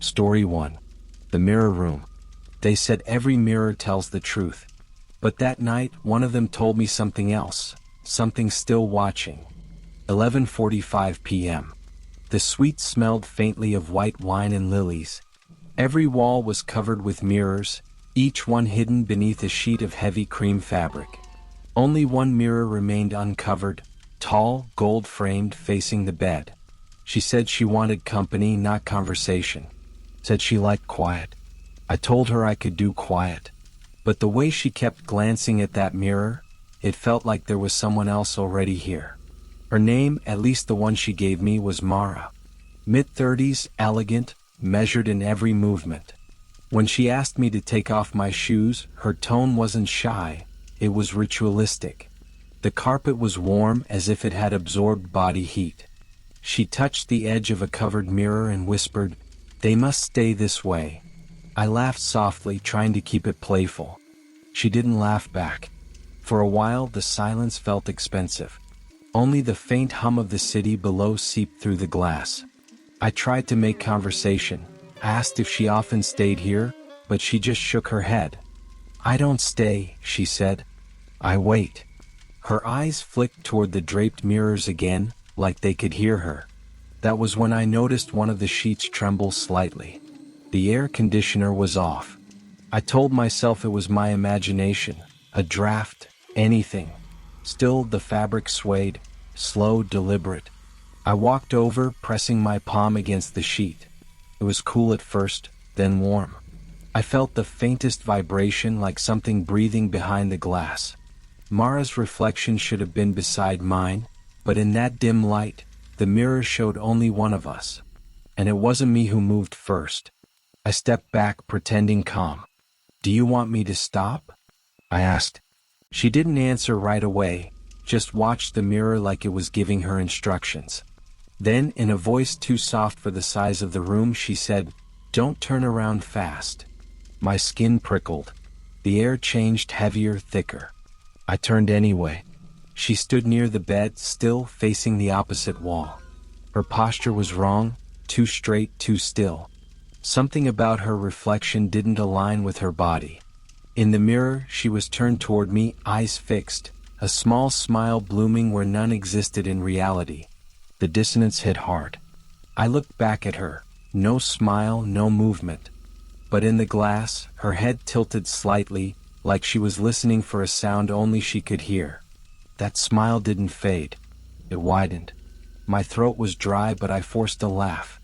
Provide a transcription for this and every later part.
Story 1. The Mirror Room. They said every mirror tells the truth. But that night, one of them told me something else, something still watching. 11:45 p.m. The suite smelled faintly of white wine and lilies. Every wall was covered with mirrors, each one hidden beneath a sheet of heavy cream fabric. Only one mirror remained uncovered, tall, gold-framed, facing the bed. She said she wanted company, not conversation. Said she liked quiet. I told her I could do quiet. But the way she kept glancing at that mirror, it felt like there was someone else already here. Her name, at least the one she gave me, was Mara. Mid-30s, elegant, measured in every movement. When she asked me to take off my shoes, her tone wasn't shy, it was ritualistic. The carpet was warm as if it had absorbed body heat. She touched the edge of a covered mirror and whispered, "They must stay this way." I laughed softly, trying to keep it playful. She didn't laugh back. For a while, the silence felt expensive. Only the faint hum of the city below seeped through the glass. I tried to make conversation, asked if she often stayed here, but she just shook her head. "I don't stay," she said. "I wait." Her eyes flicked toward the draped mirrors again, like they could hear her. That was when I noticed one of the sheets tremble slightly. The air conditioner was off. I told myself it was my imagination, a draft, anything. Still, the fabric swayed, slow, deliberate. I walked over, pressing my palm against the sheet. It was cool at first, then warm. I felt the faintest vibration, like something breathing behind the glass. Mara's reflection should have been beside mine, but in that dim light, the mirror showed only one of us. And it wasn't me who moved first. I stepped back, pretending calm. "Do you want me to stop?" I asked. She didn't answer right away, just watched the mirror like it was giving her instructions. Then, in a voice too soft for the size of the room, she said, "Don't turn around fast." My skin prickled. The air changed, heavier, thicker. I turned anyway. She stood near the bed, still facing the opposite wall. Her posture was wrong, too straight, too still. Something about her reflection didn't align with her body. In the mirror, she was turned toward me, eyes fixed, a small smile blooming where none existed in reality. The dissonance hit hard. I looked back at her, no smile, no movement. But in the glass, her head tilted slightly, like she was listening for a sound only she could hear. That smile didn't fade. It widened. My throat was dry, but I forced a laugh.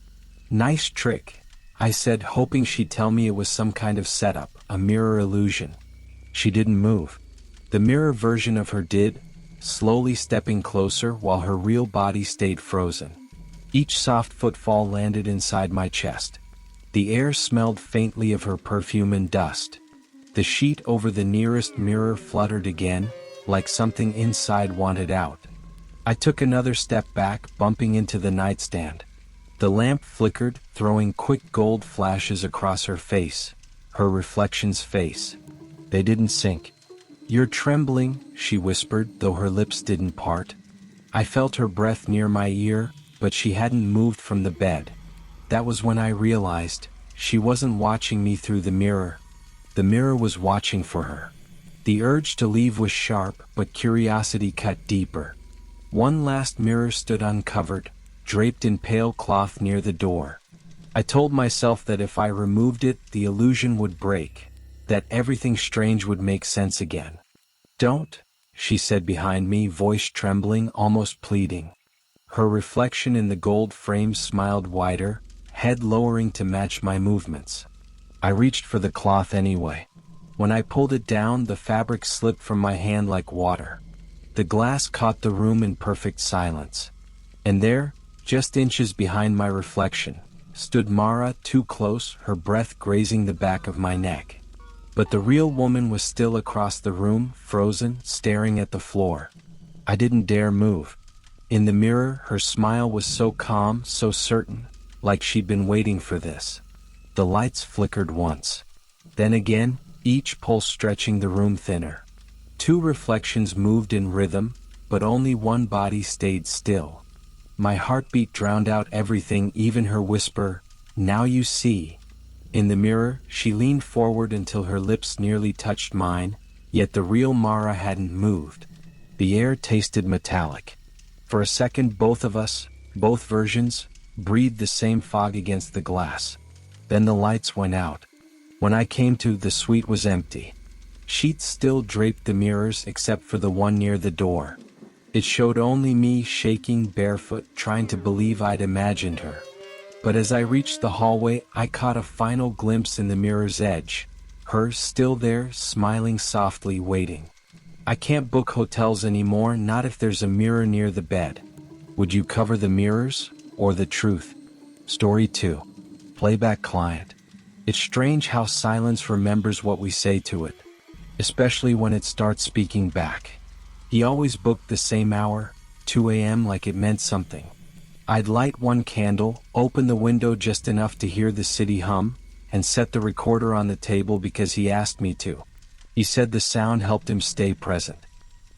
"Nice trick," I said, hoping she'd tell me it was some kind of setup, a mirror illusion. She didn't move. The mirror version of her did, slowly stepping closer while her real body stayed frozen. Each soft footfall landed inside my chest. The air smelled faintly of her perfume and dust. The sheet over the nearest mirror fluttered again, like something inside wanted out. I took another step back, bumping into the nightstand. The lamp flickered, throwing quick gold flashes across her face, her reflection's face. They didn't sync. "You're trembling," she whispered, though her lips didn't part. I felt her breath near my ear, but she hadn't moved from the bed. That was when I realized she wasn't watching me through the mirror. The mirror was watching for her. The urge to leave was sharp, but curiosity cut deeper. One last mirror stood uncovered, draped in pale cloth near the door. I told myself that if I removed it, the illusion would break, that everything strange would make sense again. "Don't," she said behind me, voice trembling, almost pleading. Her reflection in the gold frame smiled wider, head lowering to match my movements. I reached for the cloth anyway. When I pulled it down, the fabric slipped from my hand like water. The glass caught the room in perfect silence. And there, just inches behind my reflection, stood Mara, too close, her breath grazing the back of my neck. But the real woman was still across the room, frozen, staring at the floor. I didn't dare move. In the mirror, her smile was so calm, so certain, like she'd been waiting for this. The lights flickered once. Then again, each pulse stretching the room thinner. Two reflections moved in rhythm, but only one body stayed still. My heartbeat drowned out everything, even her whisper, Now you see. In the mirror, she leaned forward until her lips nearly touched mine, yet the real Mara hadn't moved. The air tasted metallic. For a second both of us, both versions, breathed the same fog against the glass. Then the lights went out. When I came to, the suite was empty. Sheets still draped the mirrors except for the one near the door. It showed only me shaking barefoot, trying to believe I'd imagined her. But as I reached the hallway, I caught a final glimpse in the mirror's edge. Her still there, smiling softly, waiting. I can't book hotels anymore, not if there's a mirror near the bed. Would you cover the mirrors, or the truth? Story 2. Playback client. It's strange how silence remembers what we say to it, especially when it starts speaking back. He always booked the same hour, 2 a.m., like it meant something. I'd light one candle, open the window just enough to hear the city hum, and set the recorder on the table because he asked me to. He said the sound helped him stay present.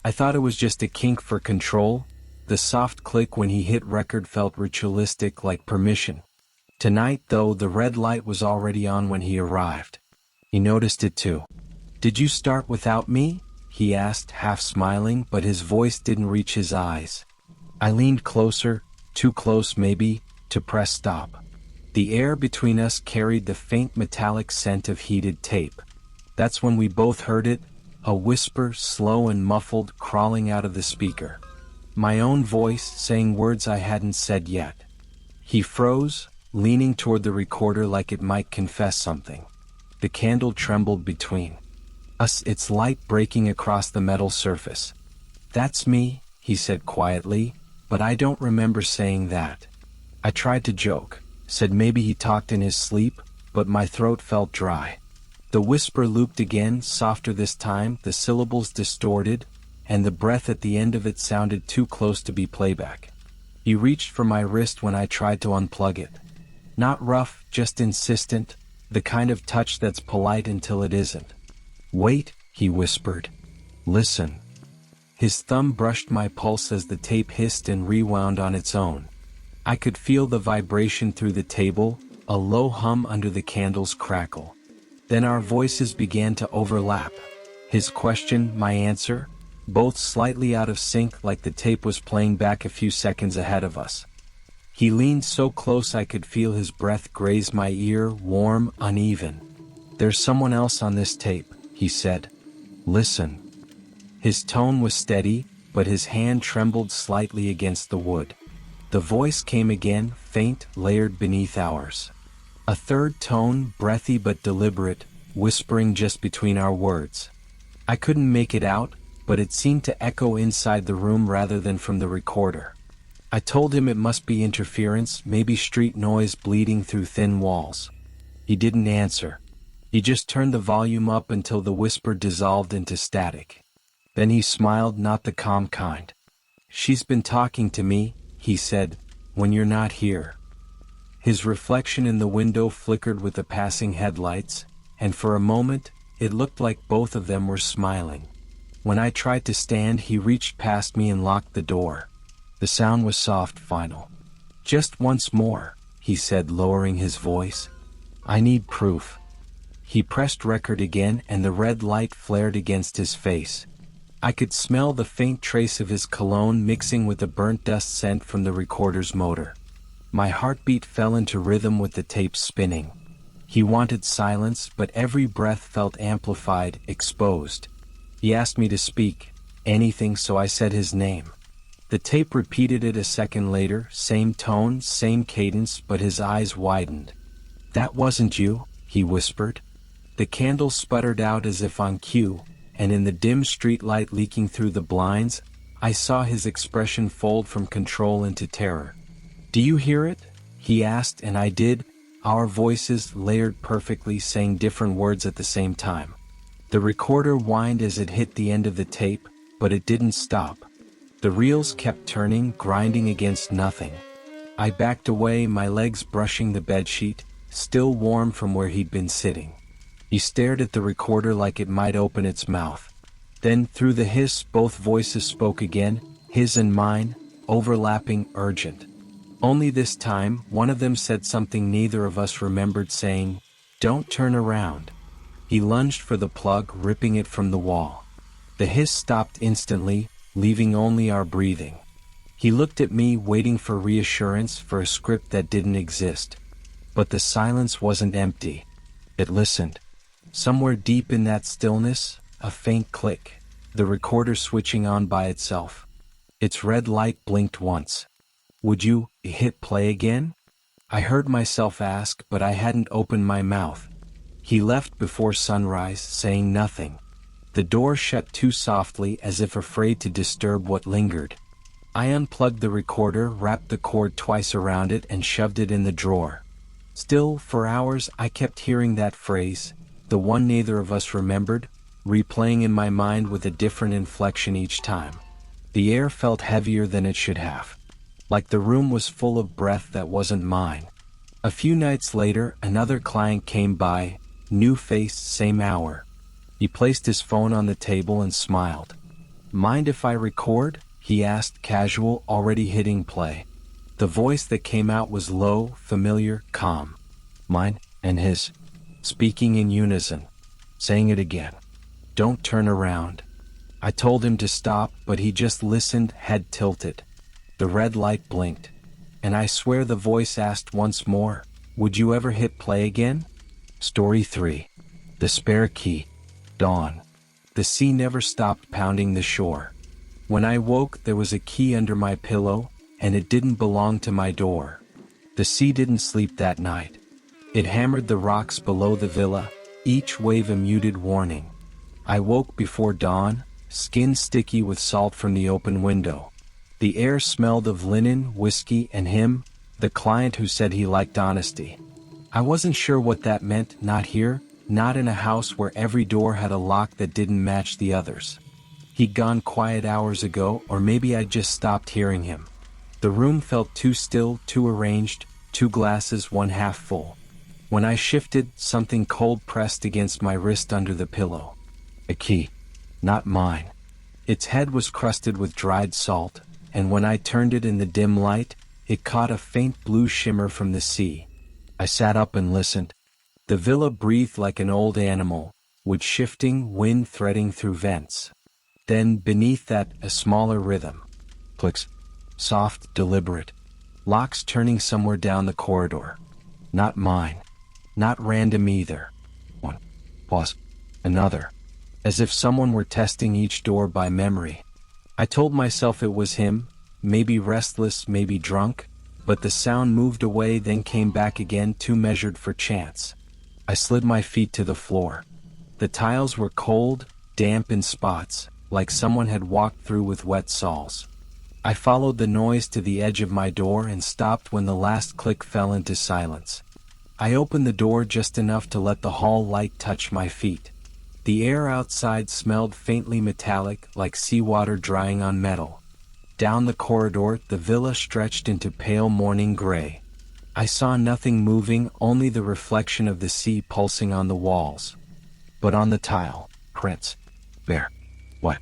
I thought it was just a kink for control. The soft click when he hit record felt ritualistic, like permission. Tonight, though, the red light was already on when he arrived. He noticed it too. "Did you start without me?" he asked, half smiling, but his voice didn't reach his eyes. I leaned closer, too close maybe, to press stop. The air between us carried the faint metallic scent of heated tape. That's when we both heard it, a whisper, slow and muffled, crawling out of the speaker. My own voice, saying words I hadn't said yet. He froze, leaning toward the recorder like it might confess something. The candle trembled between us, its light breaking across the metal surface. "That's me," he said quietly, but I don't remember saying that. I tried to joke, said maybe he talked in his sleep, but my throat felt dry. The whisper looped again, softer this time, the syllables distorted, and the breath at the end of it sounded too close to be playback. He reached for my wrist when I tried to unplug it. Not rough, just insistent, the kind of touch that's polite until it isn't. "Wait," he whispered. "Listen." His thumb brushed my pulse as the tape hissed and rewound on its own. I could feel the vibration through the table, a low hum under the candle's crackle. Then our voices began to overlap. His question, my answer, both slightly out of sync, like the tape was playing back a few seconds ahead of us. He leaned so close I could feel his breath graze my ear, warm, uneven. "There's someone else on this tape," he said. "Listen." His tone was steady, but his hand trembled slightly against the wood. The voice came again, faint, layered beneath ours. A third tone, breathy but deliberate, whispering just between our words. I couldn't make it out, but it seemed to echo inside the room rather than from the recorder. I told him it must be interference, maybe street noise bleeding through thin walls. He didn't answer. He just turned the volume up until the whisper dissolved into static. Then he smiled, not the calm kind. "She's been talking to me," he said, "when you're not here." His reflection in the window flickered with the passing headlights, and for a moment, it looked like both of them were smiling. When I tried to stand, he reached past me and locked the door. The sound was soft, final. "Just once more," he said, lowering his voice. "I need proof." He pressed record again, and the red light flared against his face. I could smell the faint trace of his cologne mixing with the burnt dust scent from the recorder's motor. My heartbeat fell into rhythm with the tape spinning. He wanted silence, but every breath felt amplified, exposed. He asked me to speak, anything, so I said his name. The tape repeated it a second later, same tone, same cadence, but his eyes widened. "That wasn't you," he whispered. The candle sputtered out as if on cue, and in the dim streetlight leaking through the blinds, I saw his expression fold from control into terror. "Do you hear it?" he asked, and I did, our voices layered perfectly, saying different words at the same time. The recorder whined as it hit the end of the tape, but it didn't stop. The reels kept turning, grinding against nothing. I backed away, my legs brushing the bedsheet, still warm from where he'd been sitting. He stared at the recorder like it might open its mouth. Then, through the hiss, both voices spoke again, his and mine, overlapping, urgent. Only this time, one of them said something neither of us remembered saying, "Don't turn around." He lunged for the plug, ripping it from the wall. The hiss stopped instantly, leaving only our breathing. He looked at me, waiting for reassurance, for a script that didn't exist. But the silence wasn't empty. It listened. Somewhere deep in that stillness, a faint click, the recorder switching on by itself. Its red light blinked once. "Would you hit play again?" I heard myself ask, but I hadn't opened my mouth. He left before sunrise, saying nothing. The door shut too softly, as if afraid to disturb what lingered. I unplugged the recorder, wrapped the cord twice around it, and shoved it in the drawer. Still, for hours, I kept hearing that phrase, the one neither of us remembered, replaying in my mind with a different inflection each time. The air felt heavier than it should have. Like the room was full of breath that wasn't mine. A few nights later, another client came by, new face, same hour. He placed his phone on the table and smiled. "Mind if I record?" he asked, casual, already hitting play. The voice that came out was low, familiar, calm. Mine and his, speaking in unison, saying it again. "Don't turn around." I told him to stop, but he just listened, head tilted. The red light blinked, and I swear the voice asked once more, "Would you ever hit play again?" Story 3. The Spare Key. Dawn. The sea never stopped pounding the shore. When I woke, there was a key under my pillow, and it didn't belong to my door. The sea didn't sleep that night. It hammered the rocks below the villa, each wave a muted warning. I woke before dawn, skin sticky with salt from the open window. The air smelled of linen, whiskey, and him, the client who said he liked honesty. I wasn't sure what that meant, not here, not in a house where every door had a lock that didn't match the others. He'd gone quiet hours ago, or maybe I'd just stopped hearing him. The room felt too still, too arranged, two glasses, one half full. When I shifted, something cold pressed against my wrist under the pillow. A key. Not mine. Its head was crusted with dried salt, and when I turned it in the dim light, it caught a faint blue shimmer from the sea. I sat up and listened. The villa breathed like an old animal, with shifting wind threading through vents. Then, beneath that, a smaller rhythm. Clicks. Soft, deliberate. Locks turning somewhere down the corridor. Not mine. Not random either. One. Pause. Another. As if someone were testing each door by memory. I told myself it was him, maybe restless, maybe drunk, but the sound moved away, then came back again, too measured for chance. I slid my feet to the floor. The tiles were cold, damp in spots, like someone had walked through with wet soles. I followed the noise to the edge of my door and stopped when the last click fell into silence. I opened the door just enough to let the hall light touch my feet. The air outside smelled faintly metallic, like seawater drying on metal. Down the corridor, the villa stretched into pale morning gray. I saw nothing moving, only the reflection of the sea pulsing on the walls. But on the tile, prints. There. What?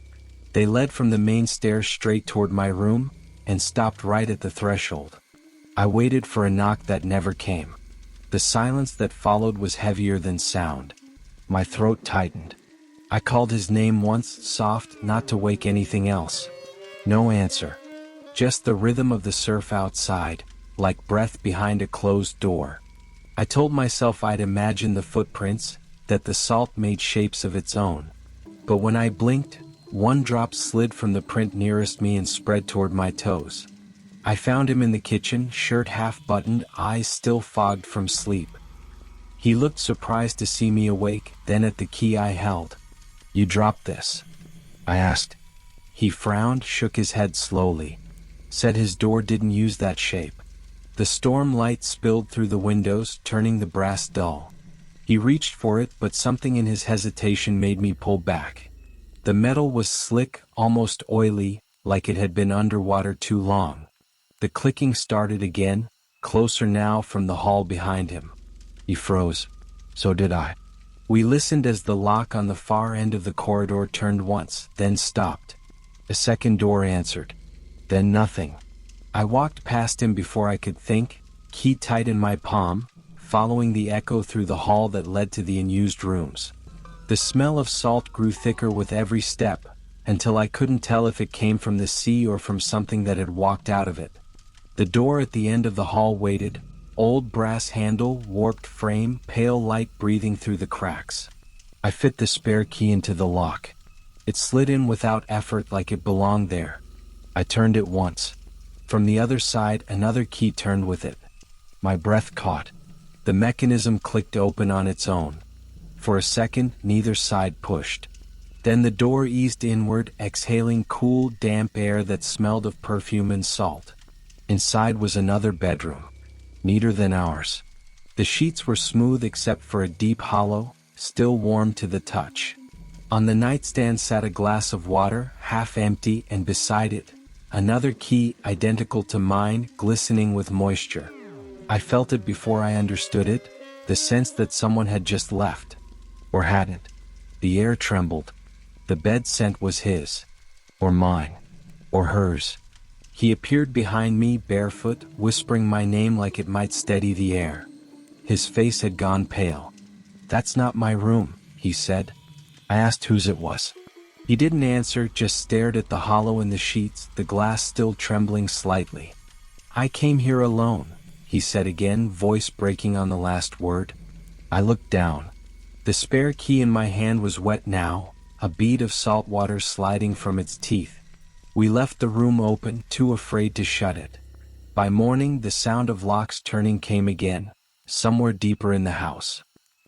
They led from the main stairs straight toward my room, and stopped right at the threshold. I waited for a knock that never came. The silence that followed was heavier than sound. My throat tightened. I called his name once, soft, not to wake anything else. No answer. Just the rhythm of the surf outside, like breath behind a closed door. I told myself I'd imagine the footprints, that the salt made shapes of its own. But when I blinked, one drop slid from the print nearest me and spread toward my toes. I found him in the kitchen, shirt half buttoned, eyes still fogged from sleep. He looked surprised to see me awake, then at the key I held. "You dropped this?" I asked. He frowned, shook his head slowly. Said his door didn't use that shape. The storm light spilled through the windows, turning the brass dull. He reached for it, but something in his hesitation made me pull back. The metal was slick, almost oily, like it had been underwater too long. The clicking started again, closer now from the hall behind him. He froze. So did I. We listened as the lock on the far end of the corridor turned once, then stopped. A second door answered. Then nothing. I walked past him before I could think, key tight in my palm, following the echo through the hall that led to the unused rooms. The smell of salt grew thicker with every step, until I couldn't tell if it came from the sea or from something that had walked out of it. The door at the end of the hall waited, old brass handle, warped frame, pale light breathing through the cracks. I fit the spare key into the lock. It slid in without effort like it belonged there. I turned it once. From the other side, another key turned with it. My breath caught. The mechanism clicked open on its own. For a second, neither side pushed. Then the door eased inward, exhaling cool, damp air that smelled of perfume and salt. Inside was another bedroom, neater than ours. The sheets were smooth except for a deep hollow, still warm to the touch. On the nightstand sat a glass of water, half empty, and beside it, another key identical to mine, glistening with moisture. I felt it before I understood it, the sense that someone had just left. Or hadn't. The air trembled. The bed scent was his. Or mine. Or hers. He appeared behind me, barefoot, whispering my name like it might steady the air. His face had gone pale. "That's not my room," he said. I asked whose it was. He didn't answer, just stared at the hollow in the sheets, the glass still trembling slightly. "I came here alone," he said again, voice breaking on the last word. I looked down. The spare key in my hand was wet now, a bead of salt water sliding from its teeth. We left the room open, too afraid to shut it. By morning, the sound of locks turning came again, somewhere deeper in the house.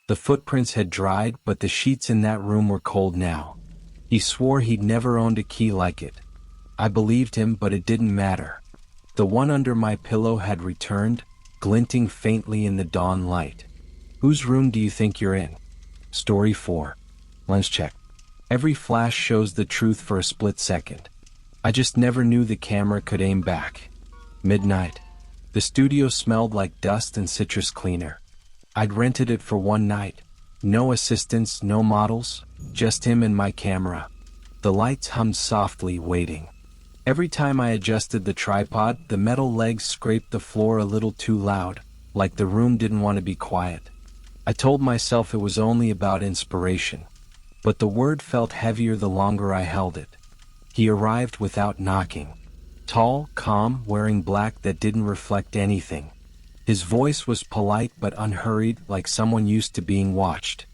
The footprints had dried, but the sheets in that room were cold now. He swore he'd never owned a key like it. I believed him, but it didn't matter. The one under my pillow had returned, glinting faintly in the dawn light. "Whose room do you think you're in?" Story 4. Lens check. Every flash shows the truth for a split second. I just never knew the camera could aim back. Midnight. The studio smelled like dust and citrus cleaner. I'd rented it for one night. No assistants, no models, just him and my camera. The lights hummed softly, waiting. Every time I adjusted the tripod, the metal legs scraped the floor a little too loud, like the room didn't want to be quiet. I told myself it was only about inspiration. But the word felt heavier the longer I held it. He arrived without knocking. Tall, calm, wearing black that didn't reflect anything. His voice was polite but unhurried, like someone used to being watched.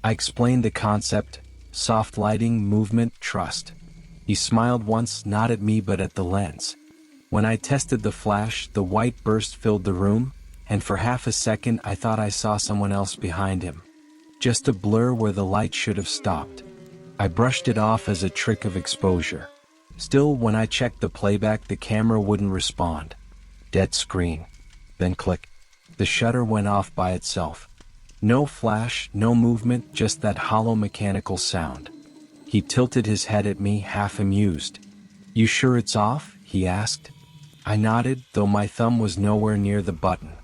I explained the concept: soft lighting, movement, trust. He smiled once, not at me but at the lens. When I tested the flash, the white burst filled the room, and for half a second I thought I saw someone else behind him. Just a blur where the light should have stopped. I brushed it off as a trick of exposure. Still, when I checked the playback, the camera wouldn't respond. Dead screen. Then click. The shutter went off by itself. No flash, no movement, just that hollow mechanical sound. He tilted his head at me, half amused. "You sure it's off?" he asked. I nodded, though my thumb was nowhere near the button.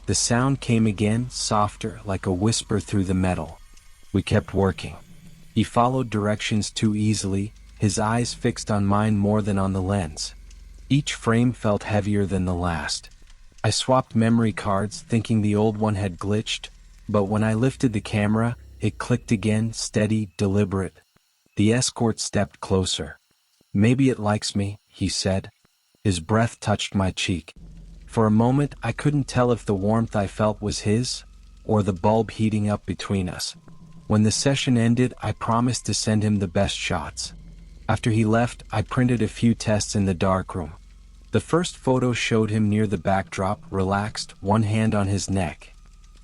The sound came again, softer, like a whisper through the metal. We kept working. He followed directions too easily, his eyes fixed on mine more than on the lens. Each frame felt heavier than the last. I swapped memory cards, thinking the old one had glitched, but when I lifted the camera, it clicked again, steady, deliberate. The escort stepped closer. "Maybe it likes me," he said. His breath touched my cheek. For a moment, I couldn't tell if the warmth I felt was his, or the bulb heating up between us. When the session ended, I promised to send him the best shots. After he left, I printed a few tests in the darkroom. The first photo showed him near the backdrop, relaxed, one hand on his neck.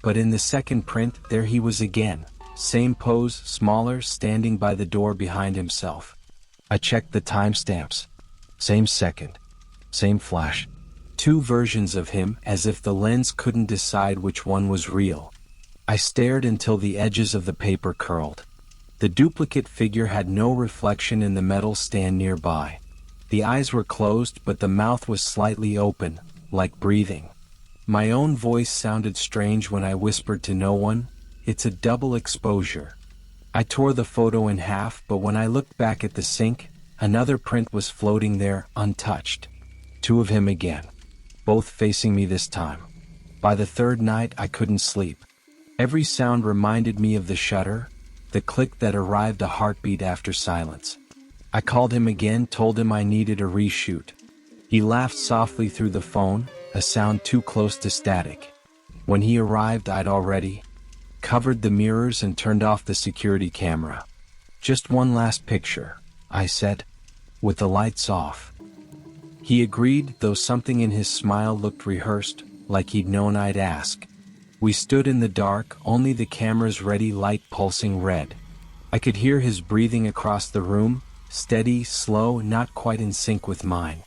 But in the second print, there he was again. Same pose, smaller, standing by the door behind himself. I checked the timestamps. Same second. Same flash. Two versions of him, as if the lens couldn't decide which one was real. I stared until the edges of the paper curled. The duplicate figure had no reflection in the metal stand nearby. The eyes were closed, but the mouth was slightly open, like breathing. My own voice sounded strange when I whispered to no one, "It's a double exposure." I tore the photo in half, but when I looked back at the sink, another print was floating there, untouched. Two of him again. both facing me this time. By the third night, I couldn't sleep. Every sound reminded me of the shutter, the click that arrived a heartbeat after silence. I called him again, told him I needed a reshoot. He laughed softly through the phone, a sound too close to static. When he arrived, I'd already covered the mirrors and turned off the security camera. "Just one last picture," I said, "with the lights off." He agreed, though something in his smile looked rehearsed, like he'd known I'd ask. We stood in the dark, only the camera's ready light pulsing red. I could hear his breathing across the room, steady, slow, not quite in sync with mine.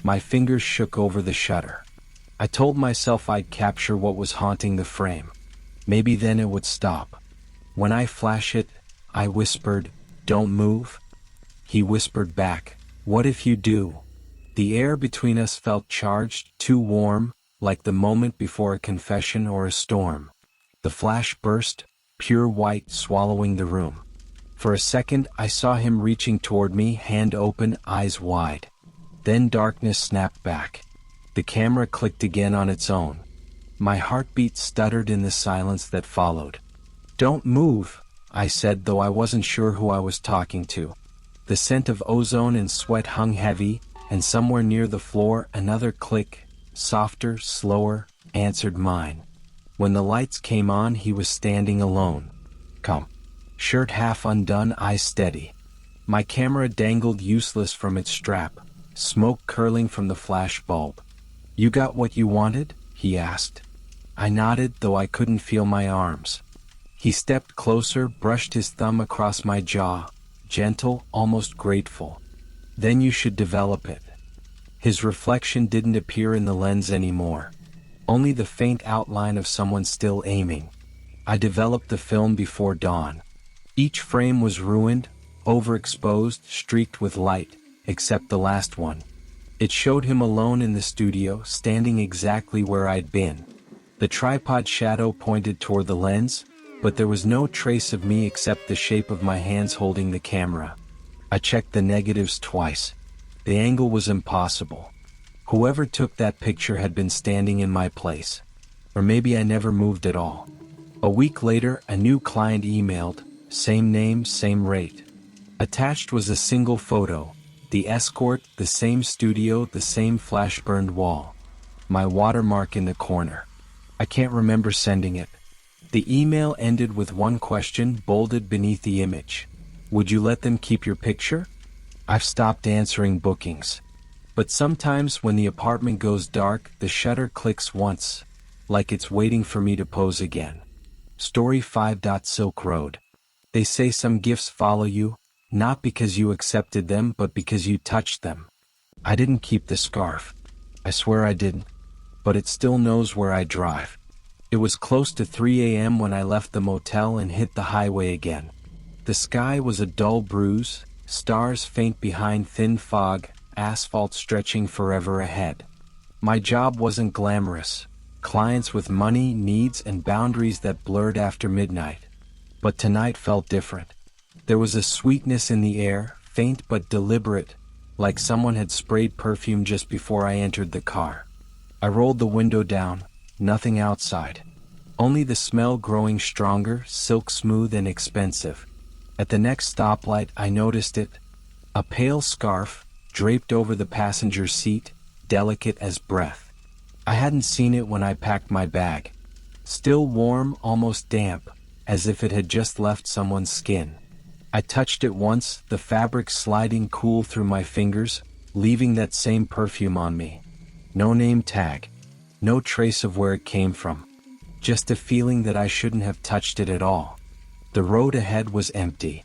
My fingers shook over the shutter. I told myself I'd capture what was haunting the frame. Maybe then it would stop. "When I flash it," I whispered, "don't move." He whispered back, "What if you do?" The air between us felt charged, too warm, like the moment before a confession or a storm. The flash burst, pure white, swallowing the room. For a second, I saw him reaching toward me, hand open, eyes wide. Then darkness snapped back. The camera clicked again on its own. My heartbeat stuttered in the silence that followed. "Don't move," I said, though I wasn't sure who I was talking to. The scent of ozone and sweat hung heavy, and somewhere near the floor another click, softer, slower, answered mine. When the lights came on, he was standing alone. Calm. Shirt half undone, eyes steady. My camera dangled useless from its strap, smoke curling from the flash bulb. "You got what you wanted?" he asked. I nodded, though I couldn't feel my arms. He stepped closer, brushed his thumb across my jaw, gentle, almost grateful. "Then you should develop it." His reflection didn't appear in the lens anymore. Only the faint outline of someone still aiming. I developed the film before dawn. Each frame was ruined, overexposed, streaked with light, except the last one. It showed him alone in the studio, standing exactly where I'd been. The tripod shadow pointed toward the lens, but there was no trace of me except the shape of my hands holding the camera. I checked the negatives twice. The angle was impossible. Whoever took that picture had been standing in my place. Or maybe I never moved at all. A week later, a new client emailed, same name, same rate. Attached was a single photo, the Escort, the same studio, the same flash-burned wall. My watermark in the corner. I can't remember sending it. The email ended with one question bolded beneath the image. "Would you let them keep your picture?" I've stopped answering bookings. But sometimes when the apartment goes dark, the shutter clicks once, like it's waiting for me to pose again. Story 5. Silk Road. They say some gifts follow you, not because you accepted them, but because you touched them. I didn't keep the scarf. I swear I didn't. But it still knows where I drive. It was close to 3 a.m. when I left the motel and hit the highway again. The sky was a dull bruise, stars faint behind thin fog, asphalt stretching forever ahead. My job wasn't glamorous. Clients with money, needs, and boundaries that blurred after midnight. But tonight felt different. There was a sweetness in the air, faint but deliberate, like someone had sprayed perfume just before I entered the car. I rolled the window down, nothing outside. Only the smell growing stronger, silk smooth and expensive. At the next stoplight I noticed it. A pale scarf, draped over the passenger seat, delicate as breath. I hadn't seen it when I packed my bag. Still warm, almost damp, as if it had just left someone's skin. I touched it once, the fabric sliding cool through my fingers, leaving that same perfume on me. No name tag. No trace of where it came from. Just a feeling that I shouldn't have touched it at all. The road ahead was empty.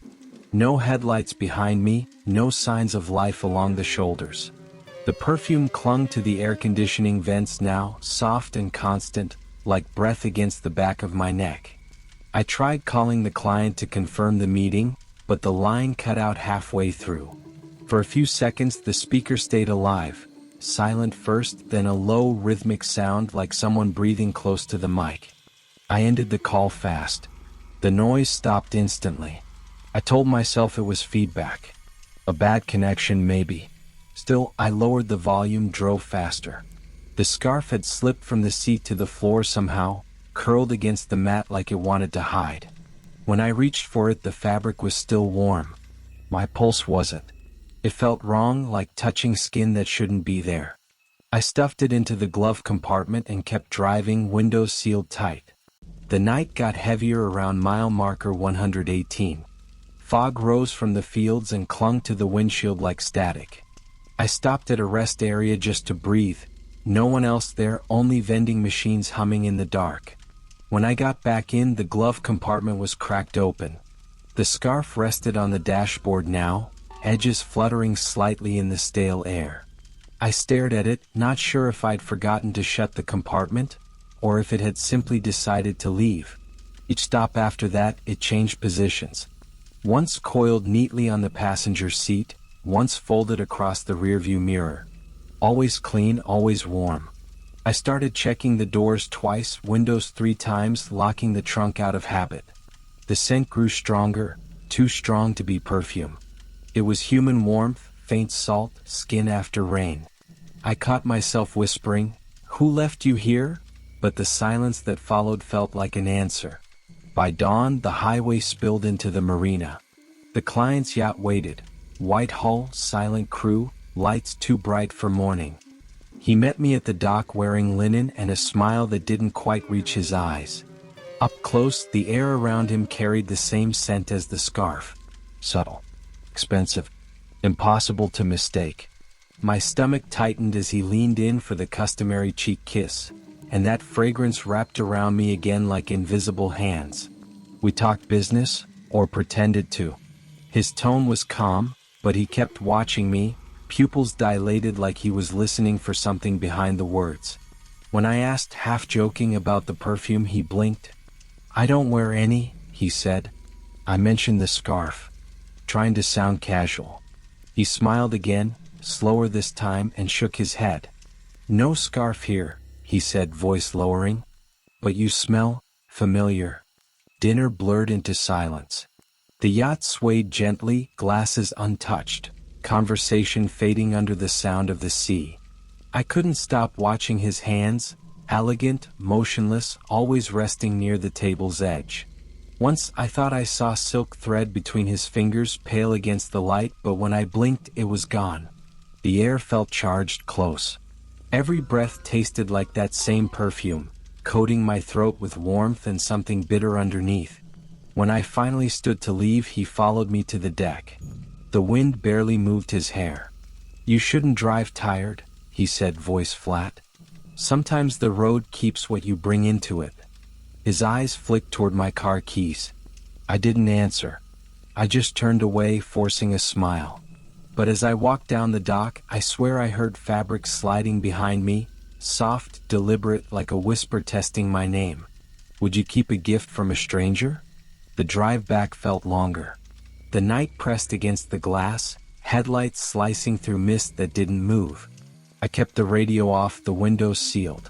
No headlights behind me, no signs of life along the shoulders. The perfume clung to the air conditioning vents now, soft and constant, like breath against the back of my neck. I tried calling the client to confirm the meeting, but the line cut out halfway through. For a few seconds the speaker stayed alive, silent first, then a low rhythmic sound like someone breathing close to the mic. I ended the call fast. The noise stopped instantly. I told myself it was feedback. A bad connection maybe. Still, I lowered the volume, drove faster. The The scarf had slipped from the seat to the floor somehow, curled against the mat like it wanted to hide. When I reached for it, the fabric was still warm. My pulse wasn't. It felt wrong, like touching skin that shouldn't be there. I stuffed it into the glove compartment and kept driving, windows sealed tight. The night got heavier around mile marker 118. Fog rose from the fields and clung to the windshield like static. I stopped at a rest area just to breathe. No one else there, only vending machines humming in the dark. When I got back in, the glove compartment was cracked open. The scarf rested on the dashboard now, edges fluttering slightly in the stale air. I stared at it, not sure if I'd forgotten to shut the compartment, or if it had simply decided to leave. Each stop after that, it changed positions. Once coiled neatly on the passenger seat, once folded across the rearview mirror. Always clean, always warm. I started checking the doors twice, windows 3 times, locking the trunk out of habit. The scent grew stronger, too strong to be perfume. It was human warmth, faint salt, skin after rain. I caught myself whispering, "Who left you here?" But the silence that followed felt like an answer. By dawn, the highway spilled into the marina. The client's yacht waited. White hull, silent crew, lights too bright for morning. He met me at the dock wearing linen and a smile that didn't quite reach his eyes. Up close, the air around him carried the same scent as the scarf. Subtle. Expensive. Impossible to mistake. My stomach tightened as he leaned in for the customary cheek kiss, and that fragrance wrapped around me again like invisible hands. We talked business, or pretended to. His tone was calm, but he kept watching me, pupils dilated like he was listening for something behind the words. When I asked, half joking, about the perfume, he blinked. "I don't wear any," he said. I mentioned the scarf, trying to sound casual. He smiled again, slower this time, and shook his head. "No scarf here," he said, voice lowering. "But you smell familiar." Dinner blurred into silence. The yacht swayed gently, glasses untouched, conversation fading under the sound of the sea. I couldn't stop watching his hands, elegant, motionless, always resting near the table's edge. Once I thought I saw silk thread between his fingers, pale against the light, but when I blinked, it was gone. The air felt charged, close. Every breath tasted like that same perfume, coating my throat with warmth and something bitter underneath. When I finally stood to leave, he followed me to the deck. The wind barely moved his hair. "You shouldn't drive tired," he said, voice flat. "Sometimes the road keeps what you bring into it." His eyes flicked toward my car keys. I didn't answer. I just turned away, forcing a smile. But as I walked down the dock, I swear I heard fabric sliding behind me, soft, deliberate, like a whisper testing my name. "Would you keep a gift from a stranger?" The drive back felt longer. The night pressed against the glass, headlights slicing through mist that didn't move. I kept the radio off, the windows sealed.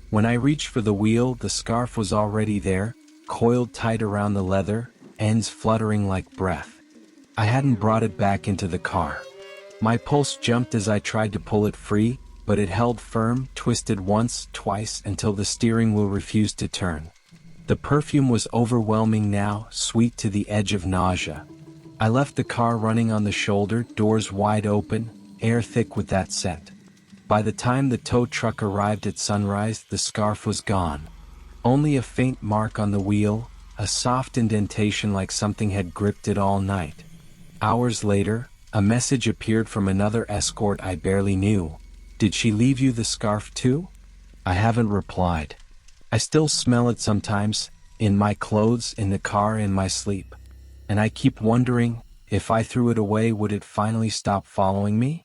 When I reached for the wheel, the scarf was already there, coiled tight around the leather, ends fluttering like breath. I hadn't brought it back into the car. My pulse jumped as I tried to pull it free, but it held firm, twisted once, twice, until the steering wheel refused to turn. The perfume was overwhelming now, sweet to the edge of nausea. I left the car running on the shoulder, doors wide open, air thick with that scent. By the time the tow truck arrived at sunrise, the scarf was gone. Only a faint mark on the wheel, a soft indentation like something had gripped it all night. Hours later, a message appeared from another escort I barely knew. "Did she leave you the scarf too?" I haven't replied. I still smell it sometimes, in my clothes, in the car, in my sleep. And I keep wondering, if I threw it away, would it finally stop following me?